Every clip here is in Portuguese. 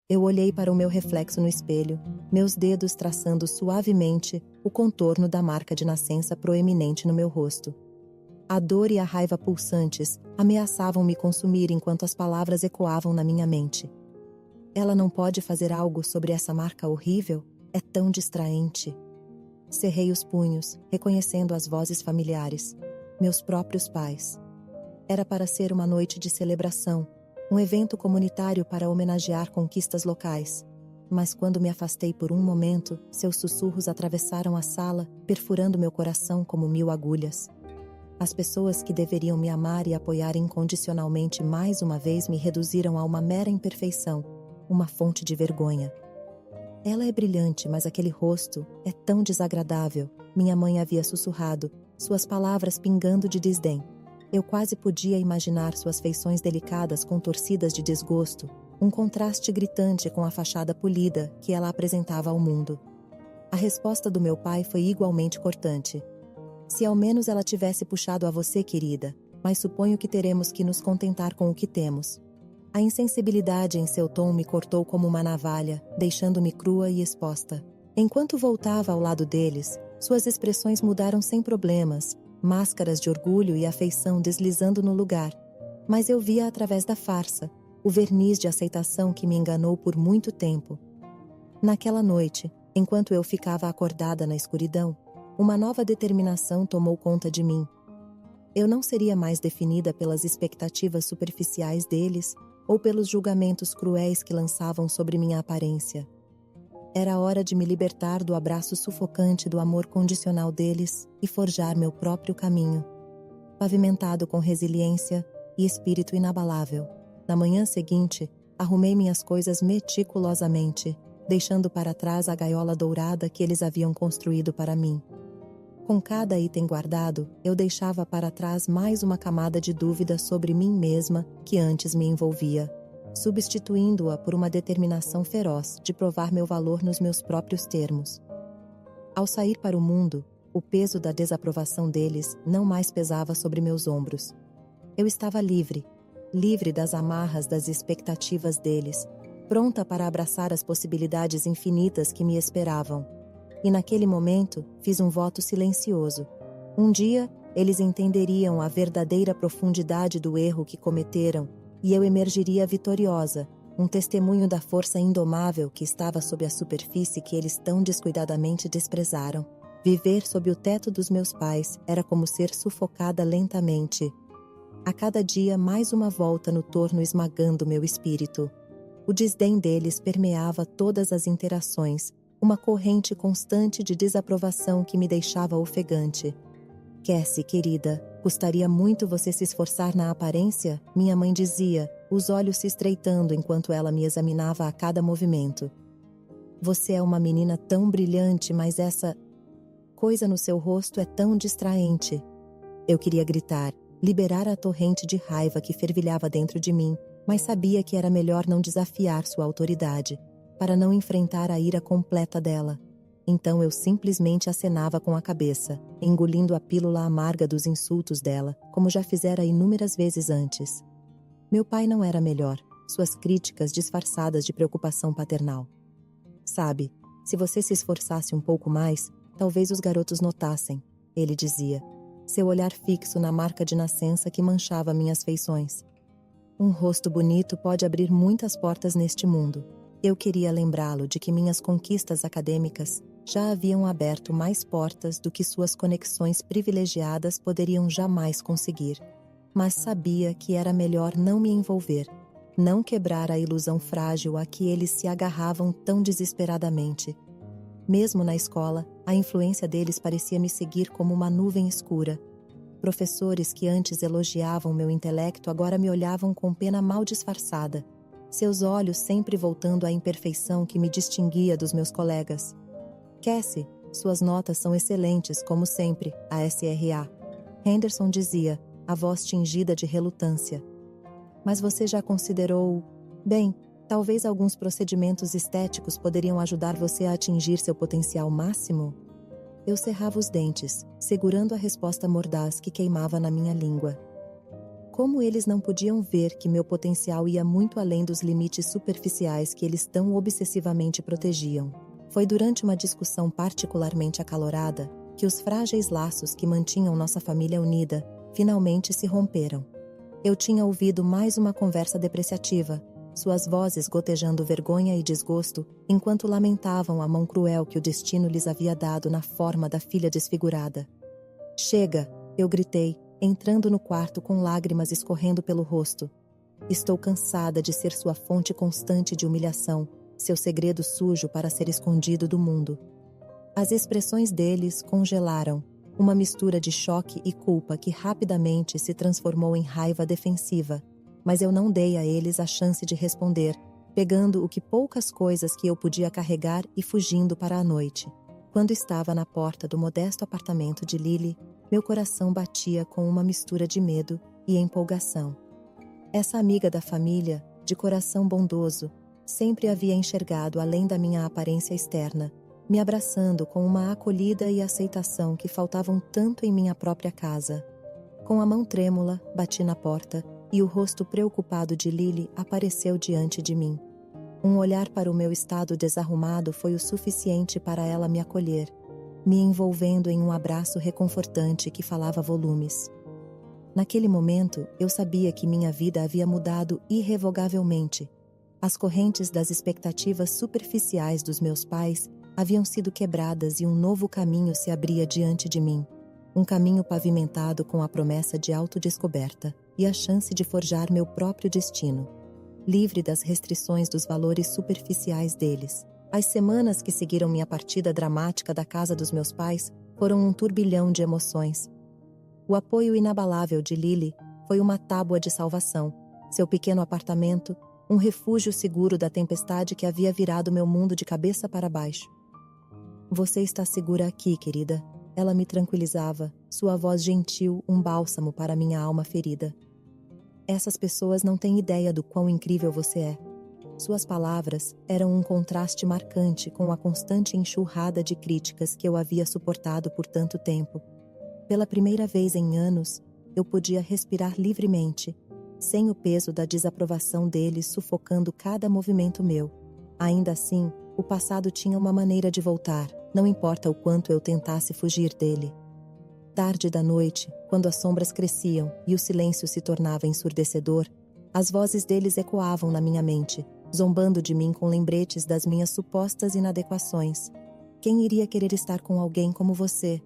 Eu olhei para o meu reflexo no espelho, meus dedos traçando suavemente o contorno da marca de nascença proeminente no meu rosto. A dor e a raiva pulsantes ameaçavam me consumir enquanto as palavras ecoavam na minha mente. Ela não pode fazer algo sobre essa marca horrível? É tão distraente. Cerrei os punhos, reconhecendo as vozes familiares. Meus próprios pais. Era para ser uma noite de celebração, um evento comunitário para homenagear conquistas locais. Mas quando me afastei por um momento, seus sussurros atravessaram a sala, perfurando meu coração como 1000 agulhas. As pessoas que deveriam me amar e apoiar incondicionalmente mais uma vez me reduziram a uma mera imperfeição, uma fonte de vergonha. Ela é brilhante, mas aquele rosto é tão desagradável, minha mãe havia sussurrado, suas palavras pingando de desdém. Eu quase podia imaginar suas feições delicadas contorcidas de desgosto, um contraste gritante com a fachada polida que ela apresentava ao mundo. A resposta do meu pai foi igualmente cortante. Se ao menos ela tivesse puxado a você, querida, mas suponho que teremos que nos contentar com o que temos. A insensibilidade em seu tom me cortou como uma navalha, deixando-me crua e exposta. Enquanto voltava ao lado deles, suas expressões mudaram sem problemas, máscaras de orgulho e afeição deslizando no lugar. Mas eu via através da farsa, o verniz de aceitação que me enganou por muito tempo. Naquela noite, enquanto eu ficava acordada na escuridão, uma nova determinação tomou conta de mim. Eu não seria mais definida pelas expectativas superficiais deles ou pelos julgamentos cruéis que lançavam sobre minha aparência. Era hora de me libertar do abraço sufocante do amor condicional deles e forjar meu próprio caminho, pavimentado com resiliência e espírito inabalável. Na manhã seguinte, arrumei minhas coisas meticulosamente, deixando para trás a gaiola dourada que eles haviam construído para mim. Com cada item guardado, eu deixava para trás mais uma camada de dúvida sobre mim mesma que antes me envolvia, substituindo-a por uma determinação feroz de provar meu valor nos meus próprios termos. Ao sair para o mundo, o peso da desaprovação deles não mais pesava sobre meus ombros. Eu estava livre das amarras das expectativas deles, pronta para abraçar as possibilidades infinitas que me esperavam. E naquele momento, fiz um voto silencioso. Um dia, eles entenderiam a verdadeira profundidade do erro que cometeram, e eu emergiria vitoriosa, um testemunho da força indomável que estava sob a superfície que eles tão descuidadamente desprezaram. Viver sob o teto dos meus pais era como ser sufocada lentamente. A cada dia, mais uma volta no torno esmagando meu espírito. O desdém deles permeava todas as interações, uma corrente constante de desaprovação que me deixava ofegante. Cassie, querida, custaria muito você se esforçar na aparência? Minha mãe dizia, os olhos se estreitando enquanto ela me examinava a cada movimento. Você é uma menina tão brilhante, mas essa coisa no seu rosto é tão distraente. Eu queria gritar, liberar a torrente de raiva que fervilhava dentro de mim, mas sabia que era melhor não desafiar sua autoridade, para não enfrentar a ira completa dela. Então eu simplesmente acenava com a cabeça, engolindo a pílula amarga dos insultos dela, como já fizera inúmeras vezes antes. Meu pai não era melhor, suas críticas disfarçadas de preocupação paternal. Sabe, se você se esforçasse um pouco mais, talvez os garotos notassem, ele dizia, seu olhar fixo na marca de nascença que manchava minhas feições. Um rosto bonito pode abrir muitas portas neste mundo. Eu queria lembrá-lo de que minhas conquistas acadêmicas já haviam aberto mais portas do que suas conexões privilegiadas poderiam jamais conseguir. Mas sabia que era melhor não me envolver, não quebrar a ilusão frágil a que eles se agarravam tão desesperadamente. Mesmo na escola, a influência deles parecia me seguir como uma nuvem escura. Professores que antes elogiavam meu intelecto agora me olhavam com pena mal disfarçada, seus olhos sempre voltando à imperfeição que me distinguia dos meus colegas. Cassie, suas notas são excelentes, como sempre, a SRA. Henderson dizia, a voz tingida de relutância. Mas você já considerou... Bem, talvez alguns procedimentos estéticos poderiam ajudar você a atingir seu potencial máximo? Eu cerrava os dentes, segurando a resposta mordaz que queimava na minha língua. Como eles não podiam ver que meu potencial ia muito além dos limites superficiais que eles tão obsessivamente protegiam. Foi durante uma discussão particularmente acalorada que os frágeis laços que mantinham nossa família unida finalmente se romperam. Eu tinha ouvido mais uma conversa depreciativa, suas vozes gotejando vergonha e desgosto enquanto lamentavam a mão cruel que o destino lhes havia dado na forma da filha desfigurada. "Chega!" eu gritei, entrando no quarto com lágrimas escorrendo pelo rosto. "Estou cansada de ser sua fonte constante de humilhação, seu segredo sujo para ser escondido do mundo." As expressões deles congelaram, uma mistura de choque e culpa que rapidamente se transformou em raiva defensiva, mas eu não dei a eles a chance de responder, pegando o que poucas coisas que eu podia carregar e fugindo para a noite. Quando estava na porta do modesto apartamento de Lily, meu coração batia com uma mistura de medo e empolgação. Essa amiga da família, de coração bondoso, sempre havia enxergado além da minha aparência externa, me abraçando com uma acolhida e aceitação que faltavam tanto em minha própria casa. Com a mão trêmula, bati na porta e o rosto preocupado de Lily apareceu diante de mim. Um olhar para o meu estado desarrumado foi o suficiente para ela me acolher, me envolvendo em um abraço reconfortante que falava volumes. Naquele momento, eu sabia que minha vida havia mudado irrevogavelmente. As correntes das expectativas superficiais dos meus pais haviam sido quebradas e um novo caminho se abria diante de mim. Um caminho pavimentado com a promessa de autodescoberta e a chance de forjar meu próprio destino, livre das restrições dos valores superficiais deles. As semanas que seguiram minha partida dramática da casa dos meus pais foram um turbilhão de emoções. O apoio inabalável de Lily foi uma tábua de salvação, seu pequeno apartamento, um refúgio seguro da tempestade que havia virado meu mundo de cabeça para baixo. "Você está segura aqui, querida." Ela me tranquilizava, sua voz gentil um bálsamo para minha alma ferida. "Essas pessoas não têm ideia do quão incrível você é." Suas palavras eram um contraste marcante com a constante enxurrada de críticas que eu havia suportado por tanto tempo. Pela primeira vez em anos, eu podia respirar livremente, sem o peso da desaprovação deles sufocando cada movimento meu. Ainda assim, o passado tinha uma maneira de voltar, não importa o quanto eu tentasse fugir dele. Tarde da noite, quando as sombras cresciam e o silêncio se tornava ensurdecedor, as vozes deles ecoavam na minha mente, zombando de mim com lembretes das minhas supostas inadequações. "Quem iria querer estar com alguém como você?"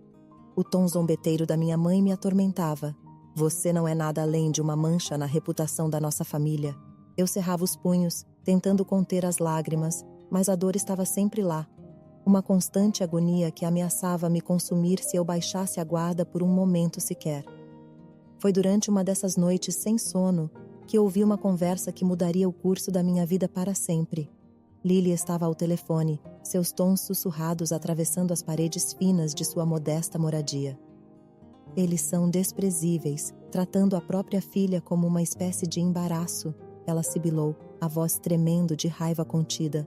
O tom zombeteiro da minha mãe me atormentava. "Você não é nada além de uma mancha na reputação da nossa família." Eu cerrava os punhos, tentando conter as lágrimas, mas a dor estava sempre lá. Uma constante agonia que ameaçava me consumir se eu baixasse a guarda por um momento sequer. Foi durante uma dessas noites sem sono que ouvi uma conversa que mudaria o curso da minha vida para sempre. Lily estava ao telefone, seus tons sussurrados atravessando as paredes finas de sua modesta moradia. "Eles são desprezíveis, tratando a própria filha como uma espécie de embaraço", ela sibilou, a voz tremendo de raiva contida.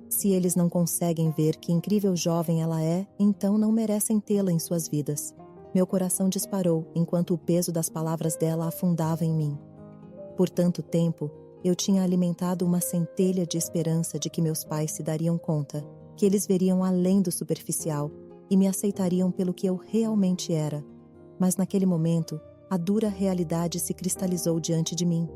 "Se eles não conseguem ver que incrível jovem ela é, então não merecem tê-la em suas vidas." Meu coração disparou enquanto o peso das palavras dela afundava em mim. Por tanto tempo, eu tinha alimentado uma centelha de esperança de que meus pais se dariam conta, que eles veriam além do superficial e me aceitariam pelo que eu realmente era. Mas naquele momento, a dura realidade se cristalizou diante de mim.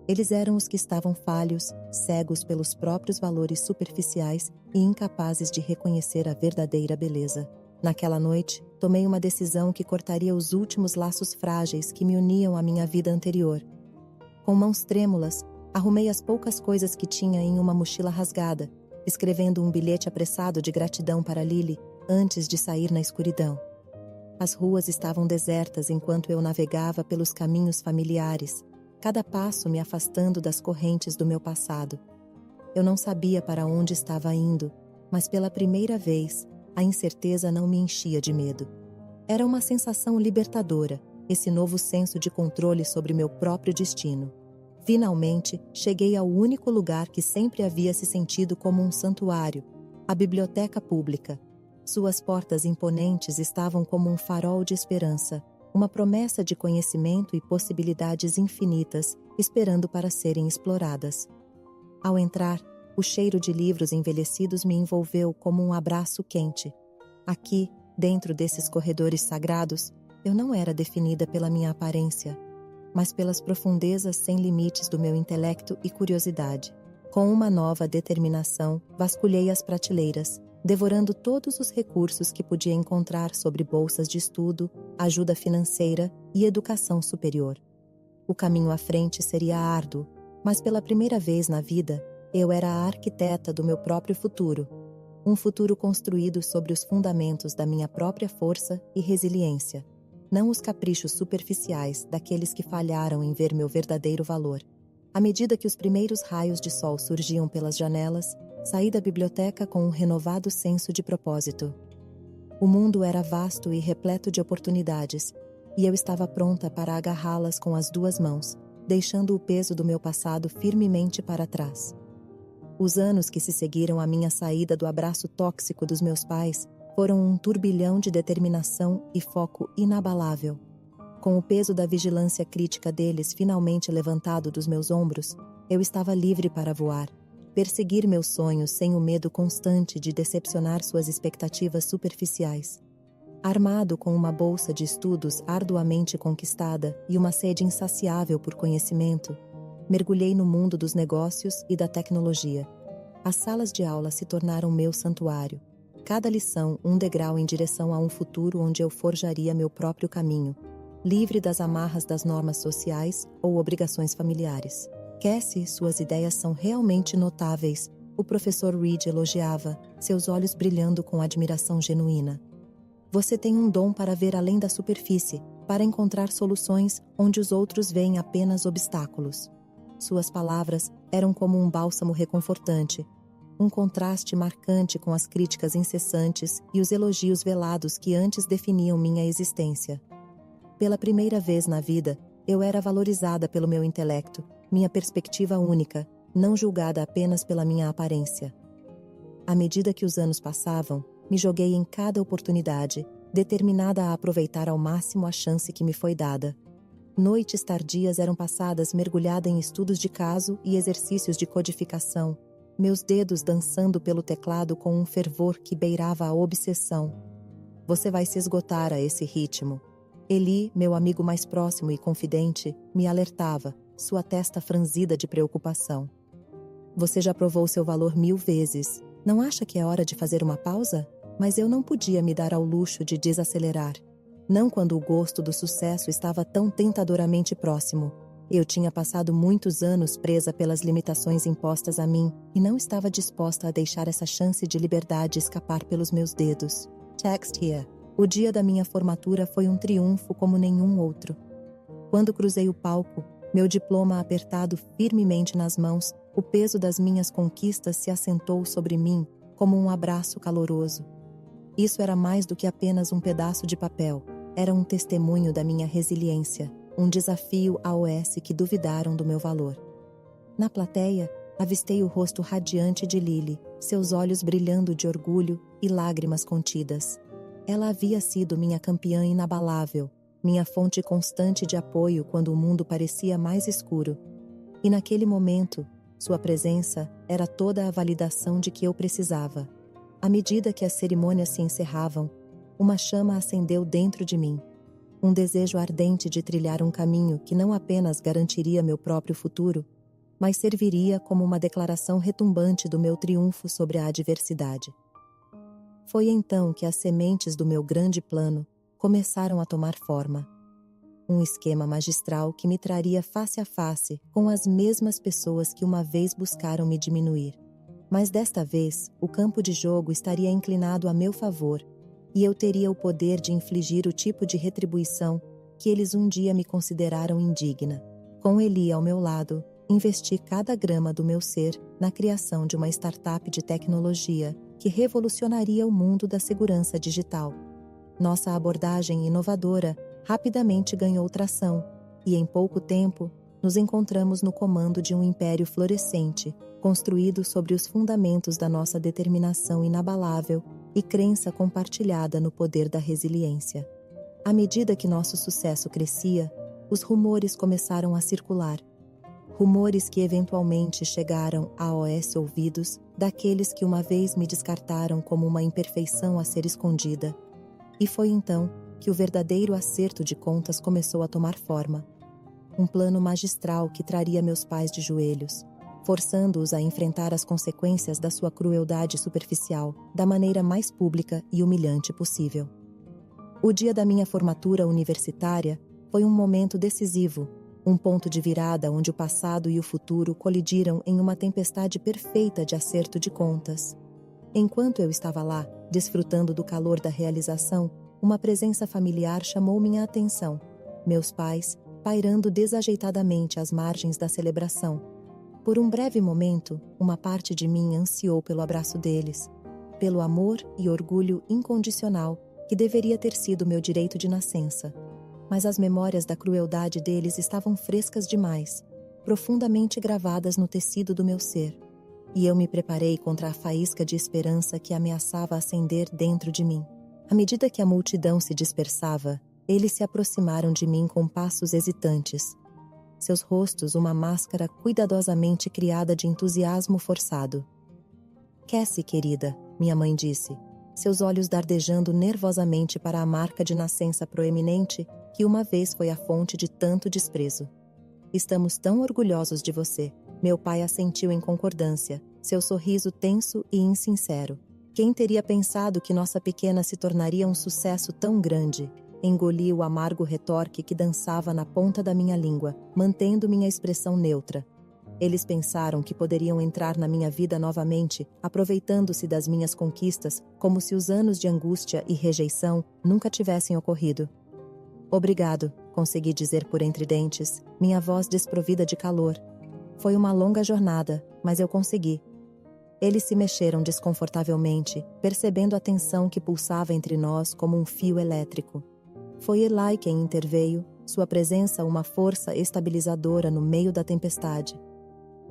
Eles eram os que estavam falhos, cegos pelos próprios valores superficiais e incapazes de reconhecer a verdadeira beleza. Naquela noite, tomei uma decisão que cortaria os últimos laços frágeis que me uniam à minha vida anterior. Com mãos trêmulas, arrumei as poucas coisas que tinha em uma mochila rasgada, escrevendo um bilhete apressado de gratidão para Lily antes de sair na escuridão. As ruas estavam desertas enquanto eu navegava pelos caminhos familiares, cada passo me afastando das correntes do meu passado. Eu não sabia para onde estava indo, mas pela primeira vez, a incerteza não me enchia de medo. Era uma sensação libertadora, esse novo senso de controle sobre meu próprio destino. Finalmente, cheguei ao único lugar que sempre havia se sentido como um santuário, a biblioteca pública. Suas portas imponentes estavam como um farol de esperança, uma promessa de conhecimento e possibilidades infinitas esperando para serem exploradas. Ao entrar, o cheiro de livros envelhecidos me envolveu como um abraço quente. Aqui, dentro desses corredores sagrados, eu não era definida pela minha aparência, mas pelas profundezas sem limites do meu intelecto e curiosidade. Com uma nova determinação, vasculhei as prateleiras, devorando todos os recursos que podia encontrar sobre bolsas de estudo, ajuda financeira e educação superior. O caminho à frente seria árduo, mas pela primeira vez na vida, eu era a arquiteta do meu próprio futuro, um futuro construído sobre os fundamentos da minha própria força e resiliência, não os caprichos superficiais daqueles que falharam em ver meu verdadeiro valor. À medida que os primeiros raios de sol surgiam pelas janelas, saí da biblioteca com um renovado senso de propósito. O mundo era vasto e repleto de oportunidades, e eu estava pronta para agarrá-las com as duas mãos, deixando o peso do meu passado firmemente para trás. Os anos que se seguiram à minha saída do abraço tóxico dos meus pais foram um turbilhão de determinação e foco inabalável. Com o peso da vigilância crítica deles finalmente levantado dos meus ombros, eu estava livre para voar, perseguir meus sonhos sem o medo constante de decepcionar suas expectativas superficiais. Armado com uma bolsa de estudos arduamente conquistada e uma sede insaciável por conhecimento, mergulhei no mundo dos negócios e da tecnologia. As salas de aula se tornaram meu santuário. Cada lição um degrau em direção a um futuro onde eu forjaria meu próprio caminho, livre das amarras das normas sociais ou obrigações familiares. Cassie, suas ideias são realmente notáveis, o professor Reed elogiava, seus olhos brilhando com admiração genuína. Você tem um dom para ver além da superfície, para encontrar soluções onde os outros veem apenas obstáculos. Suas palavras eram como um bálsamo reconfortante, um contraste marcante com as críticas incessantes e os elogios velados que antes definiam minha existência. Pela primeira vez na vida, eu era valorizada pelo meu intelecto, minha perspectiva única, não julgada apenas pela minha aparência. À medida que os anos passavam, me joguei em cada oportunidade, determinada a aproveitar ao máximo a chance que me foi dada. Noites tardias eram passadas mergulhada em estudos de caso e exercícios de codificação, meus dedos dançando pelo teclado com um fervor que beirava a obsessão. Você vai se esgotar a esse ritmo. Eli, meu amigo mais próximo e confidente, me alertava, sua testa franzida de preocupação. Você já provou seu valor 1000 vezes. Não acha que é hora de fazer uma pausa? Mas eu não podia me dar ao luxo de desacelerar. Não quando o gosto do sucesso estava tão tentadoramente próximo. Eu tinha passado muitos anos presa pelas limitações impostas a mim e não estava disposta a deixar essa chance de liberdade escapar pelos meus dedos. Text here. O dia da minha formatura foi um triunfo como nenhum outro. Quando cruzei o palco, meu diploma apertado firmemente nas mãos, o peso das minhas conquistas se assentou sobre mim como um abraço caloroso. Isso era mais do que apenas um pedaço de papel. Era um testemunho da minha resiliência, um desafio aos que duvidaram do meu valor. Na plateia, avistei o rosto radiante de Lily, seus olhos brilhando de orgulho e lágrimas contidas. Ela havia sido minha campeã inabalável, minha fonte constante de apoio quando o mundo parecia mais escuro. E naquele momento, sua presença era toda a validação de que eu precisava. À medida que as cerimônias se encerravam, uma chama acendeu dentro de mim. Um desejo ardente de trilhar um caminho que não apenas garantiria meu próprio futuro, mas serviria como uma declaração retumbante do meu triunfo sobre a adversidade. Foi então que as sementes do meu grande plano começaram a tomar forma. Um esquema magistral que me traria face a face com as mesmas pessoas que uma vez buscaram me diminuir. Mas desta vez, o campo de jogo estaria inclinado a meu favor e eu teria o poder de infligir o tipo de retribuição que eles um dia me consideraram indigna. Com Eli ao meu lado, investi cada grama do meu ser na criação de uma startup de tecnologia que revolucionaria o mundo da segurança digital. Nossa abordagem inovadora rapidamente ganhou tração e, em pouco tempo, nos encontramos no comando de um império florescente, construído sobre os fundamentos da nossa determinação inabalável e crença compartilhada no poder da resiliência. À medida que nosso sucesso crescia, os rumores começaram a circular. Rumores que eventualmente chegaram aos ouvidos daqueles que uma vez me descartaram como uma imperfeição a ser escondida. E foi então que o verdadeiro acerto de contas começou a tomar forma. Um plano magistral que traria meus pais de joelhos, forçando-os a enfrentar as consequências da sua crueldade superficial da maneira mais pública e humilhante possível. O dia da minha formatura universitária foi um momento decisivo, um ponto de virada onde o passado e o futuro colidiram em uma tempestade perfeita de acerto de contas. Enquanto eu estava lá, desfrutando do calor da realização, uma presença familiar chamou minha atenção. Meus pais, pairando desajeitadamente às margens da celebração. Por um breve momento, uma parte de mim ansiou pelo abraço deles, pelo amor e orgulho incondicional que deveria ter sido meu direito de nascença. Mas as memórias da crueldade deles estavam frescas demais, profundamente gravadas no tecido do meu ser. E eu me preparei contra a faísca de esperança que ameaçava acender dentro de mim. À medida que a multidão se dispersava, eles se aproximaram de mim com passos hesitantes. Seus rostos uma máscara cuidadosamente criada de entusiasmo forçado. Cassie, querida, minha mãe disse, seus olhos dardejando nervosamente para a marca de nascença proeminente que uma vez foi a fonte de tanto desprezo. Estamos tão orgulhosos de você. Meu pai assentiu em concordância, seu sorriso tenso e insincero. Quem teria pensado que nossa pequena se tornaria um sucesso tão grande? Engoli o amargo retorque que dançava na ponta da minha língua, mantendo minha expressão neutra. Eles pensaram que poderiam entrar na minha vida novamente, aproveitando-se das minhas conquistas, como se os anos de angústia e rejeição nunca tivessem ocorrido. Obrigado, consegui dizer por entre dentes, minha voz desprovida de calor. Foi uma longa jornada, mas eu consegui. Eles se mexeram desconfortavelmente, percebendo a tensão que pulsava entre nós como um fio elétrico. Foi Eli quem interveio, sua presença uma força estabilizadora no meio da tempestade.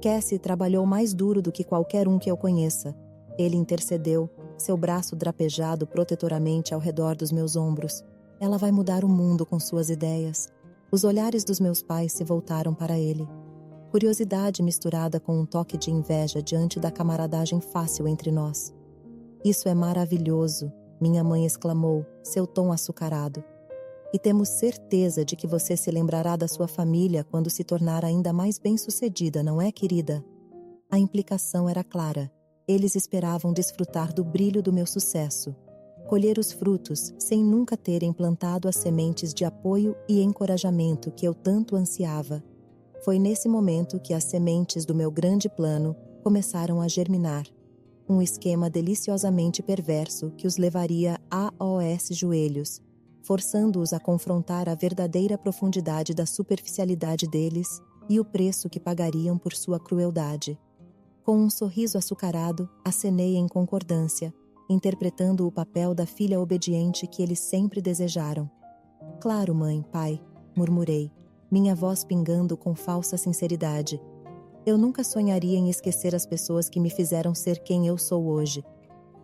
Cassie trabalhou mais duro do que qualquer um que eu conheça. Ele intercedeu, seu braço drapejado protetoramente ao redor dos meus ombros. Ela vai mudar o mundo com suas ideias. Os olhares dos meus pais se voltaram para ele. Curiosidade misturada com um toque de inveja diante da camaradagem fácil entre nós. Isso é maravilhoso, minha mãe exclamou, seu tom açucarado. E temos certeza de que você se lembrará da sua família quando se tornar ainda mais bem-sucedida, não é, querida? A implicação era clara. Eles esperavam desfrutar do brilho do meu sucesso. Colher os frutos sem nunca terem plantado as sementes de apoio e encorajamento que eu tanto ansiava. Foi nesse momento que as sementes do meu grande plano começaram a germinar. Um esquema deliciosamente perverso que os levaria aos joelhos, forçando-os a confrontar a verdadeira profundidade da superficialidade deles e o preço que pagariam por sua crueldade. Com um sorriso açucarado, acenei em concordância, interpretando o papel da filha obediente que eles sempre desejaram. Claro, mãe, pai, murmurei, minha voz pingando com falsa sinceridade. Eu nunca sonharia em esquecer as pessoas que me fizeram ser quem eu sou hoje.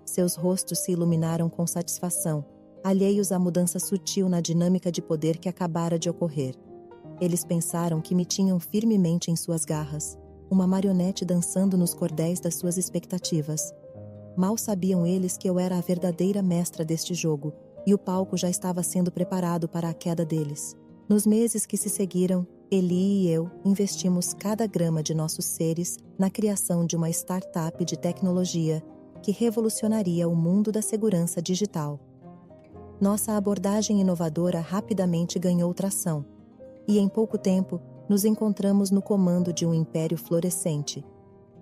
Seus rostos se iluminaram com satisfação, alheios à mudança sutil na dinâmica de poder que acabara de ocorrer. Eles pensaram que me tinham firmemente em suas garras, uma marionete dançando nos cordéis das suas expectativas. Mal sabiam eles que eu era a verdadeira mestra deste jogo, e o palco já estava sendo preparado para a queda deles. Nos meses que se seguiram, Eli e eu investimos cada grama de nossos seres na criação de uma startup de tecnologia que revolucionaria o mundo da segurança digital. Nossa abordagem inovadora rapidamente ganhou tração, e em pouco tempo nos encontramos no comando de um império florescente,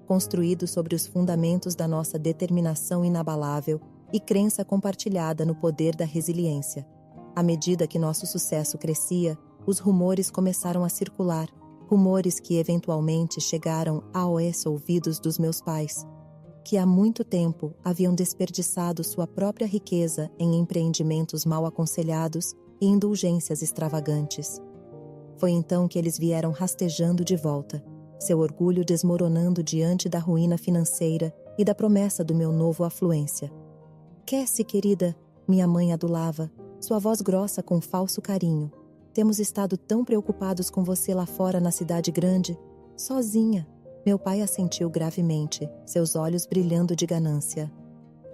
construído sobre os fundamentos da nossa determinação inabalável e crença compartilhada no poder da resiliência. À medida que nosso sucesso crescia, os rumores começaram a circular, rumores que eventualmente chegaram aos ouvidos dos meus pais, que há muito tempo haviam desperdiçado sua própria riqueza em empreendimentos mal aconselhados e indulgências extravagantes. Foi então que eles vieram rastejando de volta, seu orgulho desmoronando diante da ruína financeira e da promessa do meu novo afluência. Cassie, querida, minha mãe adulava, Sua voz grossa com falso carinho. Temos estado tão preocupados com você lá fora na cidade grande. Sozinha. Meu pai assentiu gravemente, seus olhos brilhando de ganância.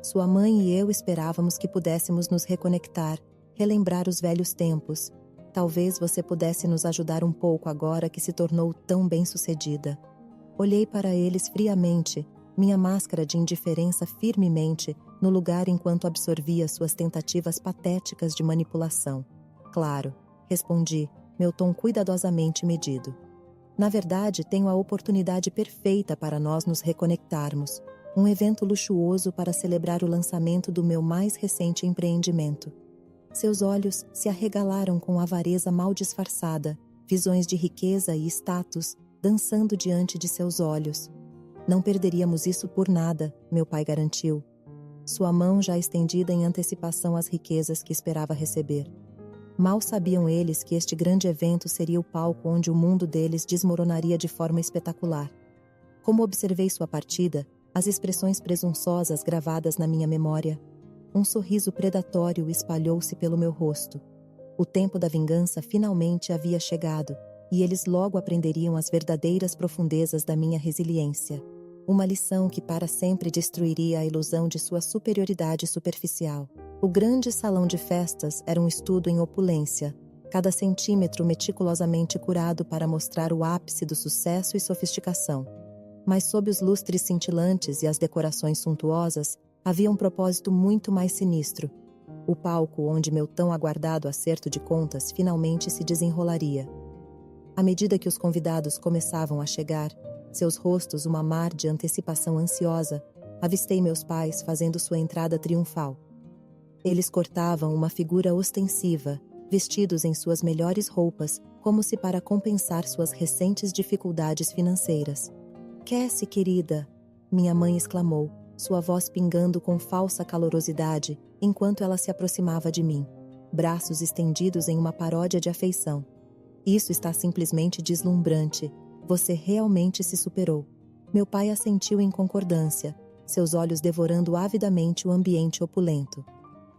Sua mãe e eu esperávamos que pudéssemos nos reconectar, relembrar os velhos tempos. Talvez você pudesse nos ajudar um pouco agora que se tornou tão bem-sucedida. Olhei para eles friamente, minha máscara de indiferença firmemente no lugar enquanto absorvia suas tentativas patéticas de manipulação. Claro, respondi, meu tom cuidadosamente medido. Na verdade, tenho a oportunidade perfeita para nós nos reconectarmos. Um evento luxuoso para celebrar o lançamento do meu mais recente empreendimento. Seus olhos se arregalaram com avareza mal disfarçada, visões de riqueza e status dançando diante de seus olhos. Não perderíamos isso por nada, meu pai garantiu. Sua mão já estendida em antecipação às riquezas que esperava receber. Mal sabiam eles que este grande evento seria o palco onde o mundo deles desmoronaria de forma espetacular. Como observei sua partida, as expressões presunçosas gravadas na minha memória. Um sorriso predatório espalhou-se pelo meu rosto. O tempo da vingança finalmente havia chegado, e eles logo aprenderiam as verdadeiras profundezas da minha resiliência. Uma lição que para sempre destruiria a ilusão de sua superioridade superficial. O grande salão de festas era um estudo em opulência, cada centímetro meticulosamente curado para mostrar o ápice do sucesso e sofisticação. Mas sob os lustres cintilantes e as decorações suntuosas, havia um propósito muito mais sinistro. O palco onde meu tão aguardado acerto de contas finalmente se desenrolaria. À medida que os convidados começavam a chegar, seus rostos uma mar de antecipação ansiosa, avistei meus pais fazendo sua entrada triunfal. Eles cortavam uma figura ostensiva, vestidos em suas melhores roupas, como se para compensar suas recentes dificuldades financeiras. Cassie, querida, minha mãe exclamou, sua voz pingando com falsa calorosidade, enquanto ela se aproximava de mim, braços estendidos em uma paródia de afeição. Isso está simplesmente deslumbrante. Você realmente se superou. Meu pai assentiu em concordância, seus olhos devorando avidamente o ambiente opulento.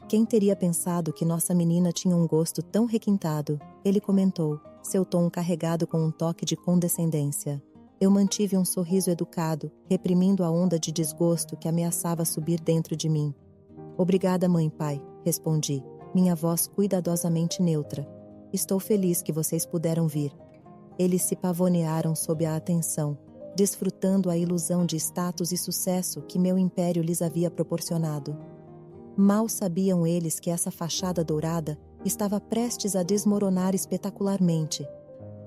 Quem teria pensado que nossa menina tinha um gosto tão requintado? Ele comentou, seu tom carregado com um toque de condescendência. Eu mantive um sorriso educado, reprimindo a onda de desgosto que ameaçava subir dentro de mim. Obrigada, mãe e pai, respondi, minha voz cuidadosamente neutra. Estou feliz que vocês puderam vir. Eles se pavonearam sob a atenção, desfrutando a ilusão de status e sucesso que meu império lhes havia proporcionado. Mal sabiam eles que essa fachada dourada estava prestes a desmoronar espetacularmente.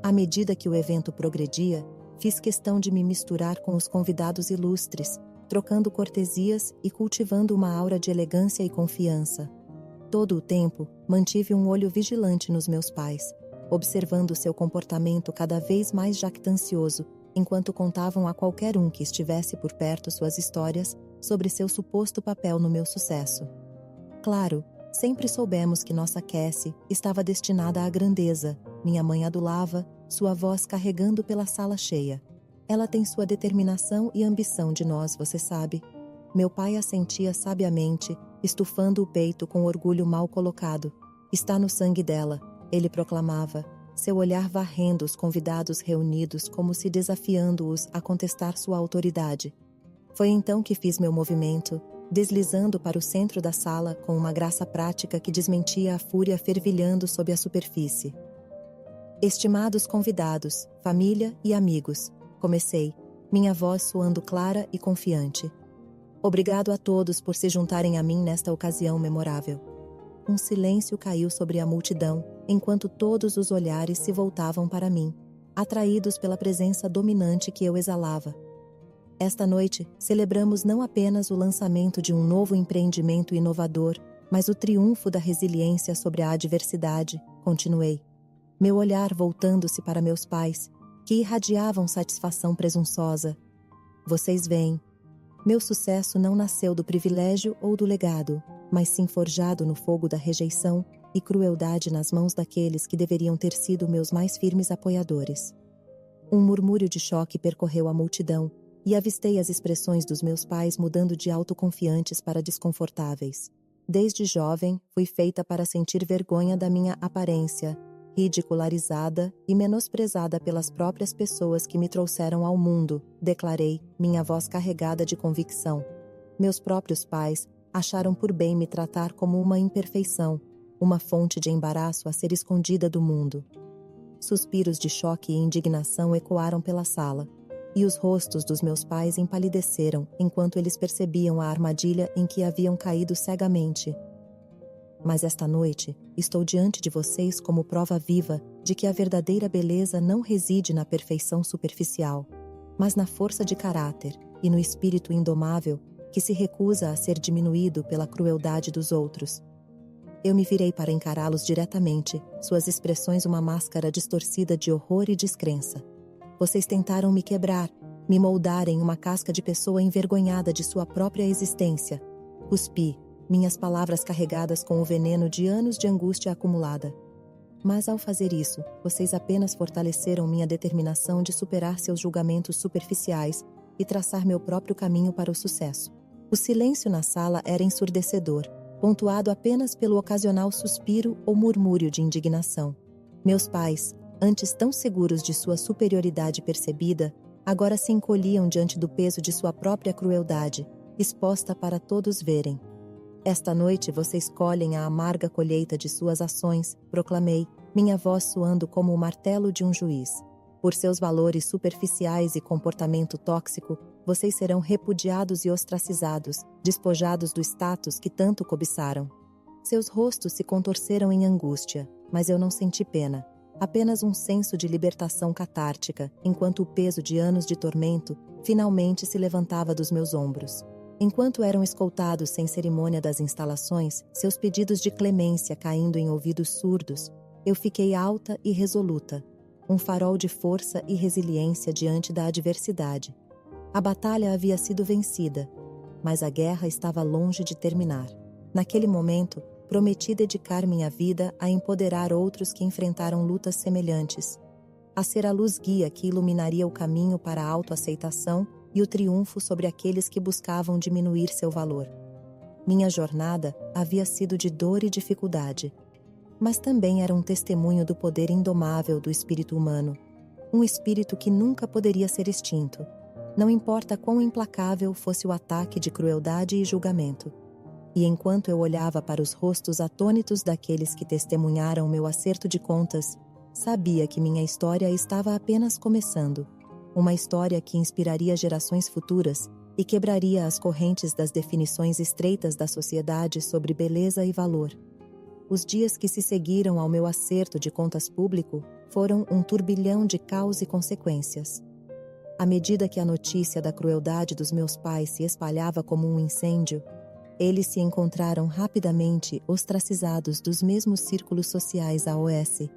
À medida que o evento progredia, fiz questão de me misturar com os convidados ilustres, trocando cortesias e cultivando uma aura de elegância e confiança. Todo o tempo, mantive um olho vigilante nos meus pais, observando seu comportamento cada vez mais jactancioso, enquanto contavam a qualquer um que estivesse por perto suas histórias sobre seu suposto papel no meu sucesso. Claro, sempre soubemos que nossa Cassie estava destinada à grandeza, minha mãe adulava, sua voz carregando pela sala cheia. Ela tem sua determinação e ambição de nós, você sabe. Meu pai assentia sabiamente, estufando o peito com orgulho mal colocado. Está no sangue dela, ele proclamava, seu olhar varrendo os convidados reunidos como se desafiando-os a contestar sua autoridade. Foi então que fiz meu movimento, deslizando para o centro da sala com uma graça prática que desmentia a fúria fervilhando sob a superfície. Estimados convidados, família e amigos, comecei, minha voz soando clara e confiante. Obrigado a todos por se juntarem a mim nesta ocasião memorável. Um silêncio caiu sobre a multidão, enquanto todos os olhares se voltavam para mim, atraídos pela presença dominante que eu exalava. Esta noite, celebramos não apenas o lançamento de um novo empreendimento inovador, mas o triunfo da resiliência sobre a adversidade, continuei. Meu olhar voltando-se para meus pais, que irradiavam satisfação presunçosa. Vocês veem, meu sucesso não nasceu do privilégio ou do legado, mas sim forjado no fogo da rejeição e crueldade nas mãos daqueles que deveriam ter sido meus mais firmes apoiadores. Um murmúrio de choque percorreu a multidão, e avistei as expressões dos meus pais mudando de autoconfiantes para desconfortáveis. Desde jovem, fui feita para sentir vergonha da minha aparência, ridicularizada e menosprezada pelas próprias pessoas que me trouxeram ao mundo, declarei, minha voz carregada de convicção. Meus próprios pais acharam por bem me tratar como uma imperfeição, uma fonte de embaraço a ser escondida do mundo. Suspiros de choque e indignação ecoaram pela sala, e os rostos dos meus pais empalideceram enquanto eles percebiam a armadilha em que haviam caído cegamente. Mas esta noite, estou diante de vocês como prova viva de que a verdadeira beleza não reside na perfeição superficial, mas na força de caráter e no espírito indomável que se recusa a ser diminuído pela crueldade dos outros. Eu me virei para encará-los diretamente, suas expressões uma máscara distorcida de horror e descrença. Vocês tentaram me quebrar, me moldar em uma casca de pessoa envergonhada de sua própria existência. Cuspi, minhas palavras carregadas com o veneno de anos de angústia acumulada. Mas ao fazer isso, vocês apenas fortaleceram minha determinação de superar seus julgamentos superficiais e traçar meu próprio caminho para o sucesso. O silêncio na sala era ensurdecedor, pontuado apenas pelo ocasional suspiro ou murmúrio de indignação. Meus pais, antes tão seguros de sua superioridade percebida, agora se encolhiam diante do peso de sua própria crueldade, exposta para todos verem. Esta noite vocês colhem a amarga colheita de suas ações, proclamei, minha voz soando como o martelo de um juiz. Por seus valores superficiais e comportamento tóxico, vocês serão repudiados e ostracizados, despojados do status que tanto cobiçaram. Seus rostos se contorceram em angústia, mas eu não senti pena. Apenas um senso de libertação catártica, enquanto o peso de anos de tormento finalmente se levantava dos meus ombros. Enquanto eram escoltados sem cerimônia das instalações, seus pedidos de clemência caindo em ouvidos surdos, eu fiquei alta e resoluta, um farol de força e resiliência diante da adversidade. A batalha havia sido vencida, mas a guerra estava longe de terminar. Naquele momento, prometi dedicar minha vida a empoderar outros que enfrentaram lutas semelhantes, a ser a luz guia que iluminaria o caminho para a autoaceitação e o triunfo sobre aqueles que buscavam diminuir seu valor. Minha jornada havia sido de dor e dificuldade, mas também era um testemunho do poder indomável do espírito humano, um espírito que nunca poderia ser extinto, não importa quão implacável fosse o ataque de crueldade e julgamento. E enquanto eu olhava para os rostos atônitos daqueles que testemunharam meu acerto de contas, sabia que minha história estava apenas começando. Uma história que inspiraria gerações futuras e quebraria as correntes das definições estreitas da sociedade sobre beleza e valor. Os dias que se seguiram ao meu acerto de contas público foram um turbilhão de caos e consequências. À medida que a notícia da crueldade dos meus pais se espalhava como um incêndio, eles se encontraram rapidamente ostracizados dos mesmos círculos sociais AOS,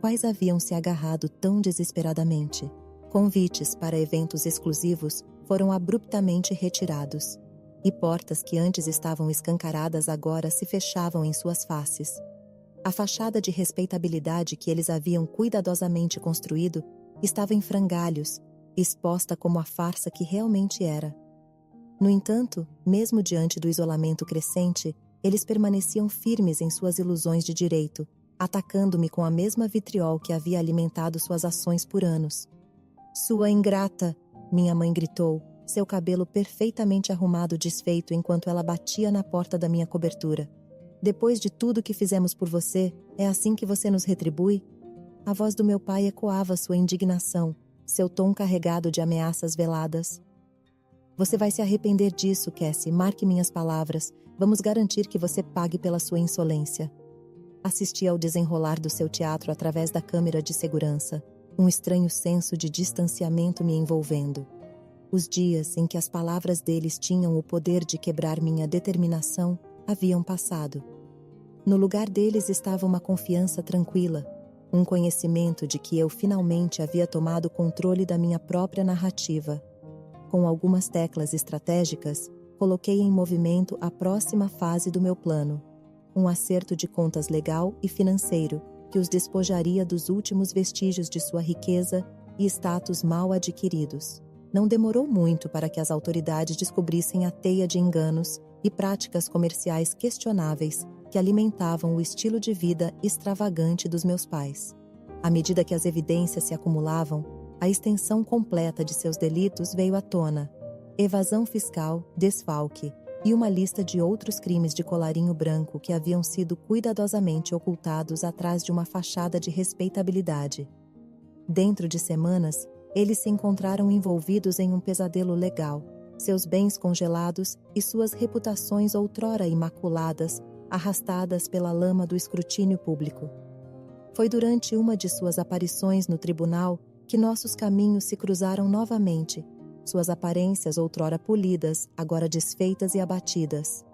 quais haviam se agarrado tão desesperadamente. Convites para eventos exclusivos foram abruptamente retirados, e portas que antes estavam escancaradas agora se fechavam em suas faces. A fachada de respeitabilidade que eles haviam cuidadosamente construído estava em frangalhos, exposta como a farsa que realmente era. No entanto, mesmo diante do isolamento crescente, eles permaneciam firmes em suas ilusões de direito, atacando-me com a mesma vitriol que havia alimentado suas ações por anos. "Sua ingrata!" minha mãe gritou, seu cabelo perfeitamente arrumado desfeito enquanto ela batia na porta da minha cobertura. "Depois de tudo que fizemos por você, é assim que você nos retribui?" A voz do meu pai ecoava sua indignação, seu tom carregado de ameaças veladas. "Você vai se arrepender disso, Cassie, marque minhas palavras. Vamos garantir que você pague pela sua insolência." Assisti ao desenrolar do seu teatro através da câmera de segurança, um estranho senso de distanciamento me envolvendo. Os dias em que as palavras deles tinham o poder de quebrar minha determinação haviam passado. No lugar deles estava uma confiança tranquila, um conhecimento de que eu finalmente havia tomado controle da minha própria narrativa. Com algumas teclas estratégicas, coloquei em movimento a próxima fase do meu plano, um acerto de contas legal e financeiro que os despojaria dos últimos vestígios de sua riqueza e status mal adquiridos. Não demorou muito para que as autoridades descobrissem a teia de enganos e práticas comerciais questionáveis que alimentavam o estilo de vida extravagante dos meus pais. À medida que as evidências se acumulavam, a extensão completa de seus delitos veio à tona: evasão fiscal, desfalque e uma lista de outros crimes de colarinho branco que haviam sido cuidadosamente ocultados atrás de uma fachada de respeitabilidade. Dentro de semanas, eles se encontraram envolvidos em um pesadelo legal, seus bens congelados e suas reputações outrora imaculadas, arrastadas pela lama do escrutínio público. Foi durante uma de suas aparições no tribunal que nossos caminhos se cruzaram novamente, suas aparências outrora polidas, agora desfeitas e abatidas.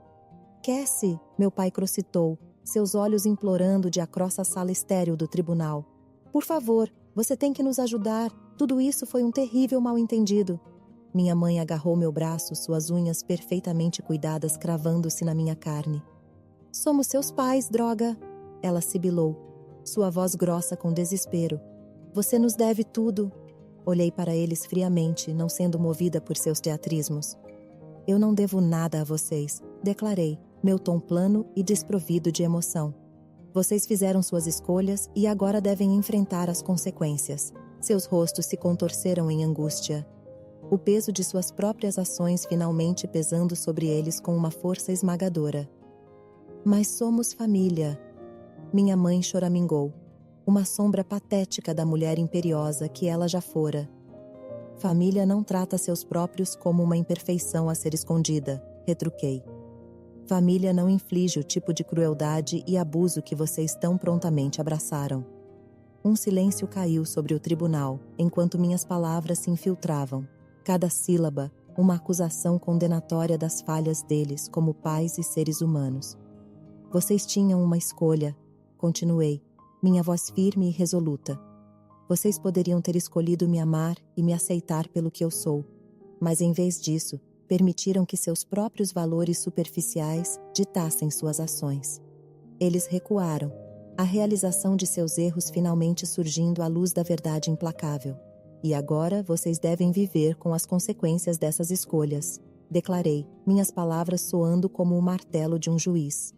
Cassie, meu pai crocitou, seus olhos implorando de across a sala estéril do tribunal. Por favor, você tem que nos ajudar, tudo isso foi um terrível mal-entendido. Minha mãe agarrou meu braço, suas unhas perfeitamente cuidadas cravando-se na minha carne. Somos seus pais, droga! Ela sibilou, sua voz grossa com desespero. Você nos deve tudo. Olhei para eles friamente, não sendo movida por seus teatrismos. Eu não devo nada a vocês, declarei, meu tom plano e desprovido de emoção. Vocês fizeram suas escolhas e agora devem enfrentar as consequências. Seus rostos se contorceram em angústia. O peso de suas próprias ações finalmente pesando sobre eles com uma força esmagadora. Mas somos família. Minha mãe choramingou. Uma sombra patética da mulher imperiosa que ela já fora. Família não trata seus próprios como uma imperfeição a ser escondida, retruquei. Família não inflige o tipo de crueldade e abuso que vocês tão prontamente abraçaram. Um silêncio caiu sobre o tribunal, enquanto minhas palavras se infiltravam. Cada sílaba, uma acusação condenatória das falhas deles como pais e seres humanos. Vocês tinham uma escolha, continuei, minha voz firme e resoluta. Vocês poderiam ter escolhido me amar e me aceitar pelo que eu sou, mas em vez disso, permitiram que seus próprios valores superficiais ditassem suas ações. Eles recuaram, a realização de seus erros finalmente surgindo à luz da verdade implacável. E agora vocês devem viver com as consequências dessas escolhas, declarei, minhas palavras soando como o martelo de um juiz.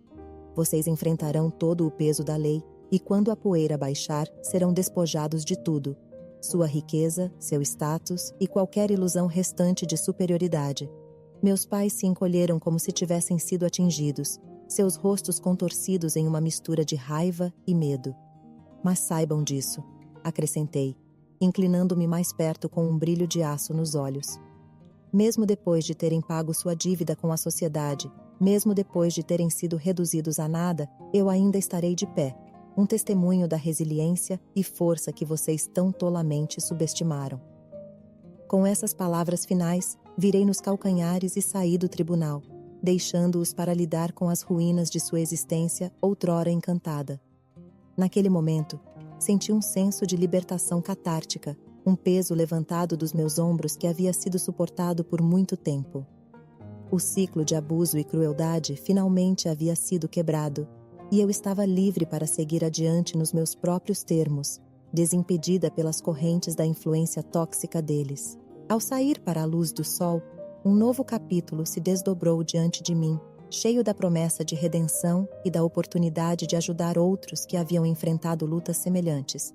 Vocês enfrentarão todo o peso da lei, e quando a poeira baixar, serão despojados de tudo: sua riqueza, seu status e qualquer ilusão restante de superioridade. Meus pais se encolheram como se tivessem sido atingidos, seus rostos contorcidos em uma mistura de raiva e medo. Mas saibam disso, acrescentei, inclinando-me mais perto com um brilho de aço nos olhos. Mesmo depois de terem pago sua dívida com a sociedade, mesmo depois de terem sido reduzidos a nada, eu ainda estarei de pé, um testemunho da resiliência e força que vocês tão tolamente subestimaram. Com essas palavras finais, virei nos calcanhares e saí do tribunal, deixando-os para lidar com as ruínas de sua existência outrora encantada. Naquele momento, senti um senso de libertação catártica, um peso levantado dos meus ombros que havia sido suportado por muito tempo. O ciclo de abuso e crueldade finalmente havia sido quebrado, e eu estava livre para seguir adiante nos meus próprios termos, desimpedida pelas correntes da influência tóxica deles. Ao sair para a luz do sol, um novo capítulo se desdobrou diante de mim, cheio da promessa de redenção e da oportunidade de ajudar outros que haviam enfrentado lutas semelhantes.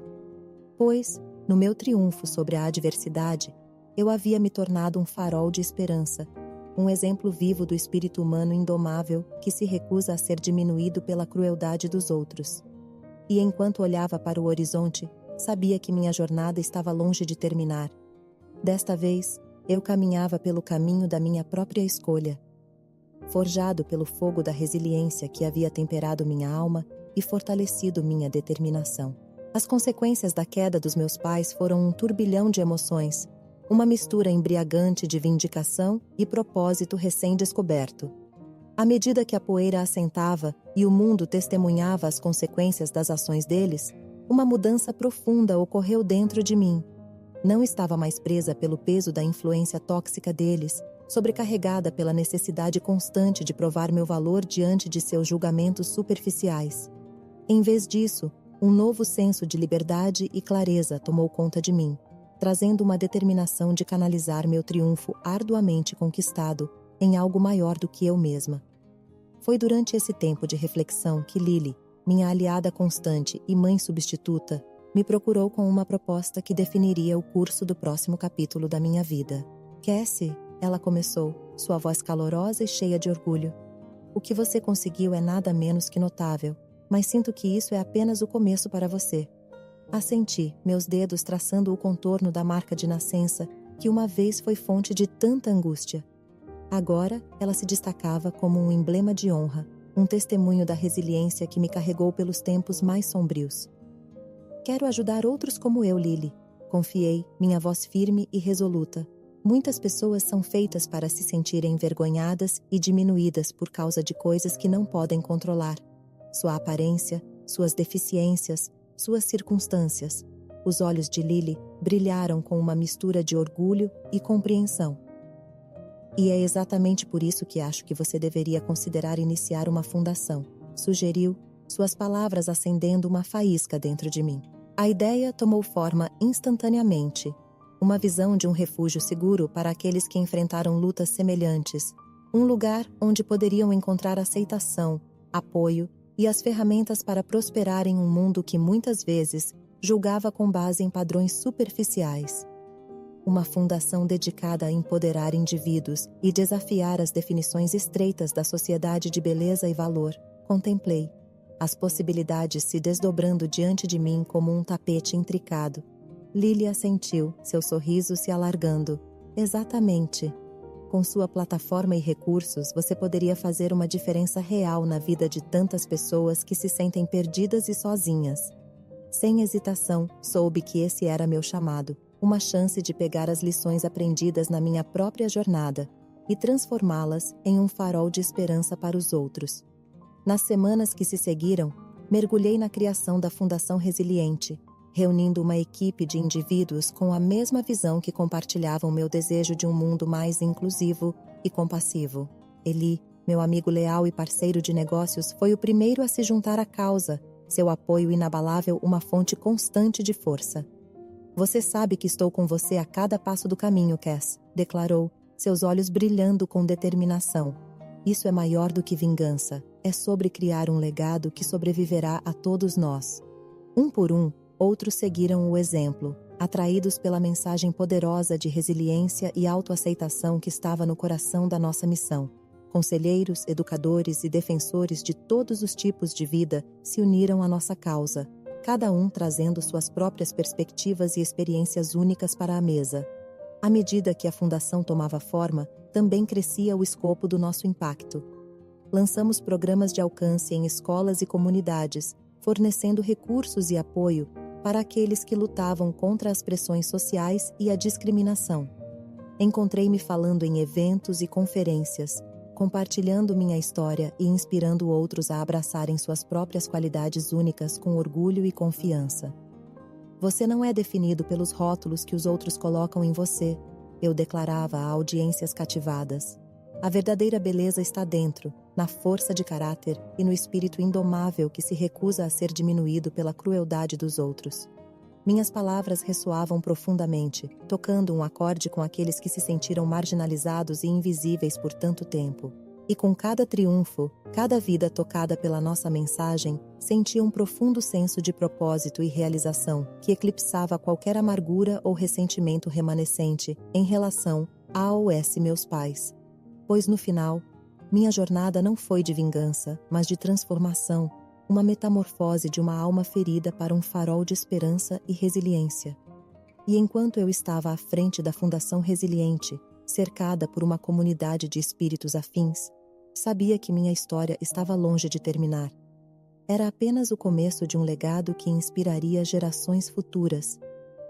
Pois, no meu triunfo sobre a adversidade, eu havia me tornado um farol de esperança, um exemplo vivo do espírito humano indomável que se recusa a ser diminuído pela crueldade dos outros. E enquanto olhava para o horizonte, sabia que minha jornada estava longe de terminar. Desta vez, eu caminhava pelo caminho da minha própria escolha, forjado pelo fogo da resiliência que havia temperado minha alma e fortalecido minha determinação. As consequências da queda dos meus pais foram um turbilhão de emoções, uma mistura embriagante de vindicação e propósito recém-descoberto. À medida que a poeira assentava e o mundo testemunhava as consequências das ações deles, uma mudança profunda ocorreu dentro de mim. Não estava mais presa pelo peso da influência tóxica deles, sobrecarregada pela necessidade constante de provar meu valor diante de seus julgamentos superficiais. Em vez disso, um novo senso de liberdade e clareza tomou conta de mim, trazendo uma determinação de canalizar meu triunfo arduamente conquistado em algo maior do que eu mesma. Foi durante esse tempo de reflexão que Lily, minha aliada constante e mãe substituta, me procurou com uma proposta que definiria o curso do próximo capítulo da minha vida. Cassie, ela começou, sua voz calorosa e cheia de orgulho. O que você conseguiu é nada menos que notável, mas sinto que isso é apenas o começo para você. Assenti, meus dedos traçando o contorno da marca de nascença que uma vez foi fonte de tanta angústia. Agora, ela se destacava como um emblema de honra, um testemunho da resiliência que me carregou pelos tempos mais sombrios. Quero ajudar outros como eu, Lily. Confiei, minha voz firme e resoluta. Muitas pessoas são feitas para se sentirem envergonhadas e diminuídas por causa de coisas que não podem controlar. Sua aparência, suas deficiências, suas circunstâncias. Os olhos de Lily brilharam com uma mistura de orgulho e compreensão. E é exatamente por isso que acho que você deveria considerar iniciar uma fundação, sugeriu, suas palavras acendendo uma faísca dentro de mim. A ideia tomou forma instantaneamente. Uma visão de um refúgio seguro para aqueles que enfrentaram lutas semelhantes. Um lugar onde poderiam encontrar aceitação, apoio e as ferramentas para prosperar em um mundo que muitas vezes julgava com base em padrões superficiais. Uma fundação dedicada a empoderar indivíduos e desafiar as definições estreitas da sociedade de beleza e valor. Contemplei, as possibilidades se desdobrando diante de mim como um tapete intricado. Lily assentiu, seu sorriso se alargando. Exatamente. Com sua plataforma e recursos, você poderia fazer uma diferença real na vida de tantas pessoas que se sentem perdidas e sozinhas. Sem hesitação, soube que esse era meu chamado, uma chance de pegar as lições aprendidas na minha própria jornada e transformá-las em um farol de esperança para os outros. Nas semanas que se seguiram, mergulhei na criação da Fundação Resiliente, reunindo uma equipe de indivíduos com a mesma visão que compartilhavam meu desejo de um mundo mais inclusivo e compassivo. Eli, meu amigo leal e parceiro de negócios, foi o primeiro a se juntar à causa, seu apoio inabalável uma fonte constante de força. Você sabe que estou com você a cada passo do caminho, Cass, declarou, seus olhos brilhando com determinação. Isso é maior do que vingança, é sobre criar um legado que sobreviverá a todos nós. Um por um, outros seguiram o exemplo, atraídos pela mensagem poderosa de resiliência e autoaceitação que estava no coração da nossa missão. Conselheiros, educadores e defensores de todos os tipos de vida se uniram à nossa causa, cada um trazendo suas próprias perspectivas e experiências únicas para a mesa. À medida que a fundação tomava forma, também crescia o escopo do nosso impacto. Lançamos programas de alcance em escolas e comunidades, fornecendo recursos e apoio para aqueles que lutavam contra as pressões sociais e a discriminação. Encontrei-me falando em eventos e conferências, compartilhando minha história e inspirando outros a abraçarem suas próprias qualidades únicas com orgulho e confiança. Você não é definido pelos rótulos que os outros colocam em você, eu declarava a audiências cativadas. A verdadeira beleza está dentro, na força de caráter e no espírito indomável que se recusa a ser diminuído pela crueldade dos outros. Minhas palavras ressoavam profundamente, tocando um acorde com aqueles que se sentiram marginalizados e invisíveis por tanto tempo. E com cada triunfo, cada vida tocada pela nossa mensagem, sentia um profundo senso de propósito e realização que eclipsava qualquer amargura ou ressentimento remanescente em relação a meus pais. Pois no final, minha jornada não foi de vingança, mas de transformação, uma metamorfose de uma alma ferida para um farol de esperança e resiliência. E enquanto eu estava à frente da Fundação Resiliente, cercada por uma comunidade de espíritos afins, sabia que minha história estava longe de terminar. Era apenas o começo de um legado que inspiraria gerações futuras,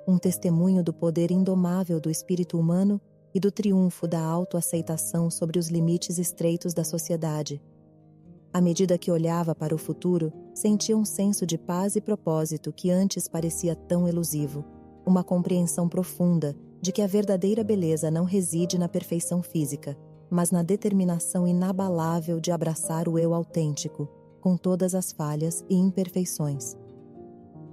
um testemunho do poder indomável do espírito humano e do triunfo da autoaceitação sobre os limites estreitos da sociedade. À medida que olhava para o futuro, sentia um senso de paz e propósito que antes parecia tão elusivo, uma compreensão profunda de que a verdadeira beleza não reside na perfeição física, mas na determinação inabalável de abraçar o eu autêntico, com todas as falhas e imperfeições.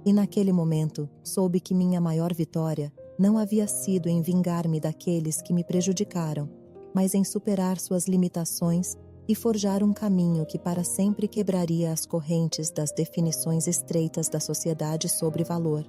E naquele momento, soube que minha maior vitória não havia sido em vingar-me daqueles que me prejudicaram, mas em superar suas limitações e forjar um caminho que para sempre quebraria as correntes das definições estreitas da sociedade sobre valor.